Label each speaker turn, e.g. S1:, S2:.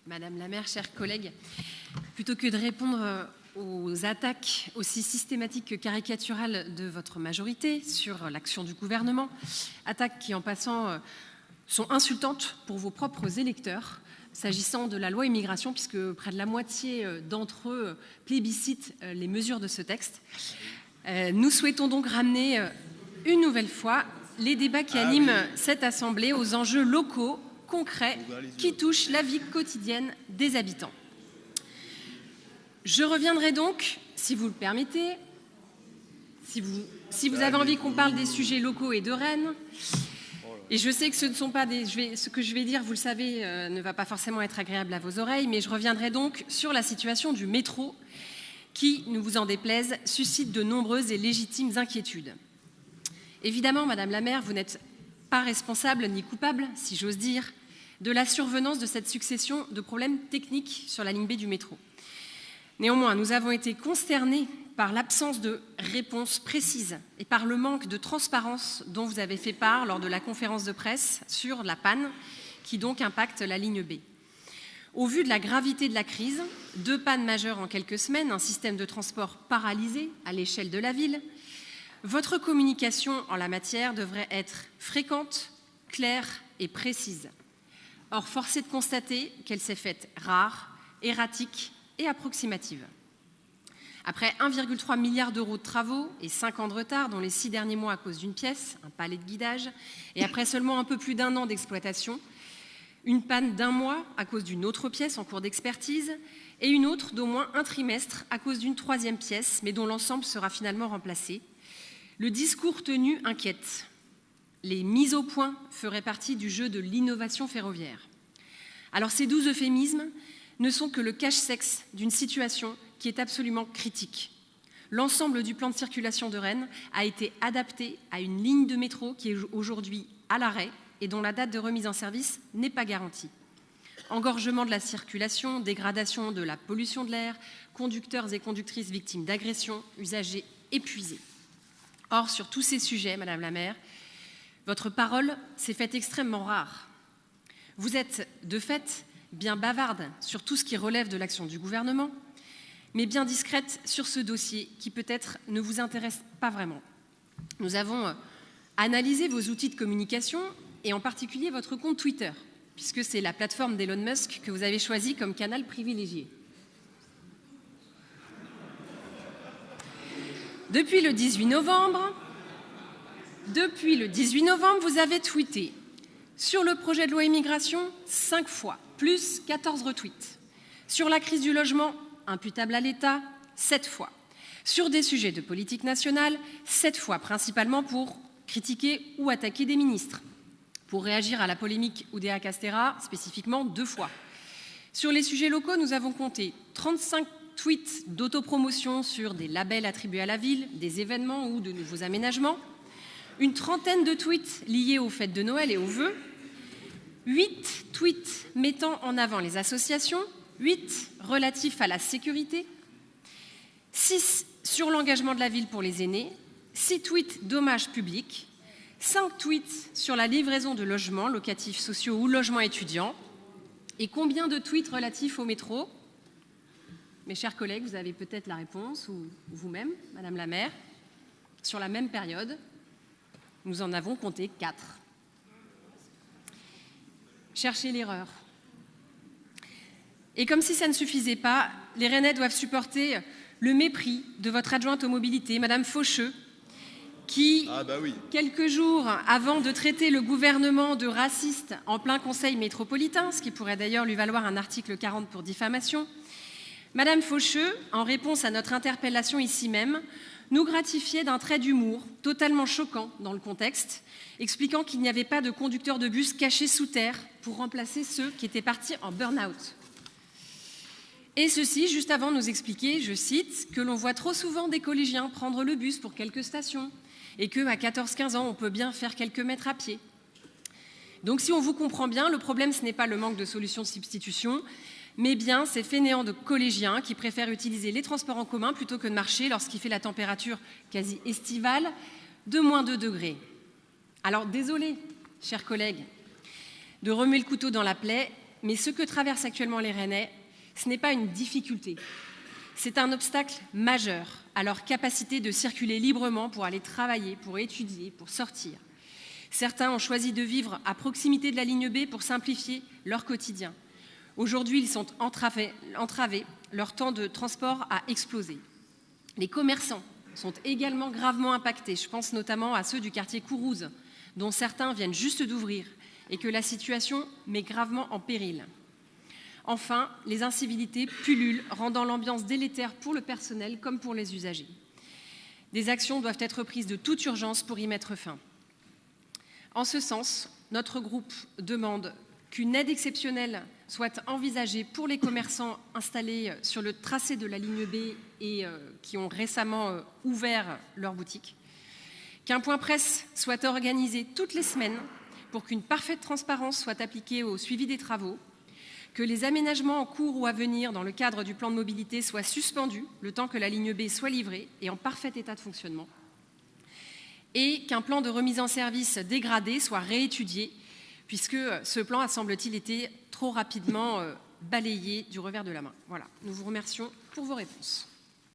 S1: Madame la maire, chers collègues, plutôt que de répondre aux attaques aussi systématiques que caricaturales de votre majorité sur l'action du gouvernement, attaques qui, en passant, sont insultantes pour vos propres électeurs, s'agissant de la loi immigration, puisque près de la moitié d'entre eux plébiscitent les mesures de ce texte. Nous souhaitons donc ramener une nouvelle fois les débats qui animent cette Assemblée aux enjeux locaux, concrets, qui touchent la vie quotidienne des habitants. Je reviendrai donc, si vous le permettez, si vous avez envie qu'on parle des sujets locaux et de Rennes, et je sais que ce ne sont pas ce que je vais dire, vous le savez, ne va pas forcément être agréable à vos oreilles, mais je reviendrai donc sur la situation du métro qui, ne vous en déplaise, suscite de nombreuses et légitimes inquiétudes. Évidemment, Madame la maire, vous n'êtes pas responsable ni coupable, si j'ose dire, de la survenance de cette succession de problèmes techniques sur la ligne B du métro. Néanmoins, nous avons été consternés par l'absence de réponse précise et par le manque de transparence dont vous avez fait part lors de la conférence de presse sur la panne qui donc impacte la ligne B. Au vu de la gravité de la crise, 2 pannes majeures en quelques semaines, un système de transport paralysé à l'échelle de la ville, votre communication en la matière devrait être fréquente, claire et précise. Or, force est de constater qu'elle s'est faite rare, erratique et approximative. Après 1,3 milliard d'euros de travaux et 5 ans de retard, dont les 6 derniers mois à cause d'une pièce, un palais de guidage, et après seulement un peu plus d'1 an d'exploitation, une panne d'1 mois à cause d'une autre pièce en cours d'expertise et une autre d'au moins 1 trimestre à cause d'une 3e pièce, mais dont l'ensemble sera finalement remplacé, le discours tenu inquiète. Les mises au point feraient partie du jeu de l'innovation ferroviaire. Alors ces 12 euphémismes ne sont que le cache-sexe d'une situation qui est absolument critique. L'ensemble du plan de circulation de Rennes a été adapté à une ligne de métro qui est aujourd'hui à l'arrêt et dont la date de remise en service n'est pas garantie. Engorgement de la circulation, dégradation de la pollution de l'air, conducteurs et conductrices victimes d'agressions, usagers épuisés. Or, sur tous ces sujets, Madame la maire, votre parole s'est faite extrêmement rare. Vous êtes, de fait, bien bavarde sur tout ce qui relève de l'action du gouvernement, mais bien discrète sur ce dossier qui peut-être ne vous intéresse pas vraiment. Nous avons analysé vos outils de communication et en particulier votre compte Twitter, puisque c'est la plateforme d'Elon Musk que vous avez choisi comme canal privilégié. Depuis le 18 novembre, vous avez tweeté sur le projet de loi immigration 5 fois, plus 14 retweets. Sur la crise du logement, imputable à l'État, 7 fois. Sur des sujets de politique nationale, 7 fois, principalement pour critiquer ou attaquer des ministres. Pour réagir à la polémique Oudéa-Castéra, spécifiquement 2 fois. Sur les sujets locaux, nous avons compté 35 tweets d'autopromotion sur des labels attribués à la ville, des événements ou de nouveaux aménagements, une trentaine de tweets liés aux fêtes de Noël et aux vœux, 8 tweets mettant en avant les associations, 8 relatifs à la sécurité, 6 sur l'engagement de la ville pour les aînés, 6 tweets d'hommage public, 5 tweets sur la livraison de logements locatifs sociaux ou logements étudiants. Et combien de tweets relatifs au métro ? Mes chers collègues, vous avez peut-être la réponse, ou vous-même, Madame la maire. Sur la même période, nous en avons compté 4. Cherchez l'erreur. Et comme si ça ne suffisait pas, les Rennais doivent supporter le mépris de votre adjointe aux mobilités, Madame Faucheux, qui, quelques jours avant de traiter le gouvernement de raciste en plein conseil métropolitain, ce qui pourrait d'ailleurs lui valoir un article 40 pour diffamation, Madame Faucheux, en réponse à notre interpellation ici même, nous gratifiait d'un trait d'humour totalement choquant dans le contexte, expliquant qu'il n'y avait pas de conducteurs de bus cachés sous terre pour remplacer ceux qui étaient partis en burn-out. Et ceci juste avant de nous expliquer, je cite, que l'on voit trop souvent des collégiens prendre le bus pour quelques stations et qu'à 14-15 ans, on peut bien faire quelques mètres à pied. Donc si on vous comprend bien, le problème, ce n'est pas le manque de solutions de substitution, mais bien ces fainéants de collégiens qui préfèrent utiliser les transports en commun plutôt que de marcher lorsqu'il fait la température quasi estivale de moins 2 degrés. Alors désolé, chers collègues, de remuer le couteau dans la plaie, mais ce que traversent actuellement les Rennais, ce n'est pas une difficulté. C'est un obstacle majeur à leur capacité de circuler librement pour aller travailler, pour étudier, pour sortir. Certains ont choisi de vivre à proximité de la ligne B pour simplifier leur quotidien. Aujourd'hui, ils sont entravés, leur temps de transport a explosé. Les commerçants sont également gravement impactés. Je pense notamment à ceux du quartier Kourouze, dont certains viennent juste d'ouvrir et que la situation met gravement en péril. Enfin, les incivilités pullulent, rendant l'ambiance délétère pour le personnel comme pour les usagers. Des actions doivent être prises de toute urgence pour y mettre fin. En ce sens, notre groupe demande qu'une aide exceptionnelle soit envisagée pour les commerçants installés sur le tracé de la ligne B et qui ont récemment ouvert leur boutique, qu'un point presse soit organisé toutes les semaines pour qu'une parfaite transparence soit appliquée au suivi des travaux, que les aménagements en cours ou à venir dans le cadre du plan de mobilité soient suspendus le temps que la ligne B soit livrée et en parfait état de fonctionnement, et qu'un plan de remise en service dégradé soit réétudié, puisque ce plan a, semble-t-il, été trop rapidement balayé du revers de la main. Voilà, nous vous remercions pour vos réponses.